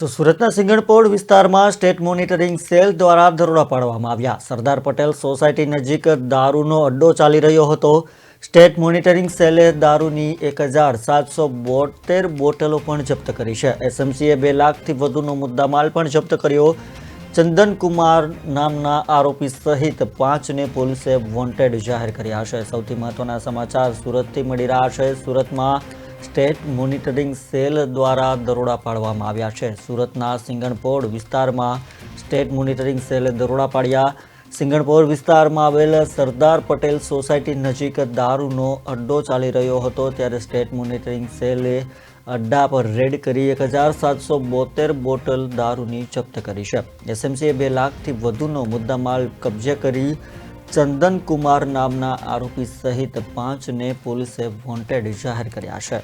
તો સુરતના સિંગણપોળ વિસ્તારમાં સ્ટેટ મોનિટરિંગ સેલ દ્વારા દરોડા પાડવામાં આવ્યા। સરદાર પટેલ સોસાયટી નજીક દારૂનો અડ્ડો ચાલી રહ્યો હતો। સ્ટેટ મોનિટરિંગ સેલે દારૂની 1772 બોટલો પણ જપ્ત કરી છે। એસએમસીએ 2 લાખથી વધુનો મુદ્દામાલ પણ જપ્ત કર્યો। ચંદન કુમાર નામના આરોપી સહિત 5ને પોલીસે વોન્ટેડ જાહેર કર્યા છે। સૌથી મહત્વના સમાચાર સુરતથી મળી રહ્યા છે। સુરતમાં સ્ટેટ મોનિટરિંગ સેલ દ્વારા દરોડા પાડવામાં આવ્યા છે। સુરતના સિંગણપોળ વિસ્તારમાં સ્ટેટ મોનિટરિંગ સેલે દરોડા પાડ્યા। સિંગણપોળ વિસ્તારમાં આવેલ સરદાર પટેલ સોસાયટી નજીક દારૂનો અડ્ડો ચાલી રહ્યો હતો, ત્યારે સ્ટેટ મોનિટરિંગ સેલે અડ્ડા પર રેડ કરી 1772 બોટલ દારૂની જપ્ત કરી છે। એસએમસીએ 2 લાખથી વધુનો મુદ્દામાલ કબજે કરી ચંદન કુમાર નામના આરોપી સહિત 5ને પોલીસે વોન્ટેડ જાહેર કર્યા છે।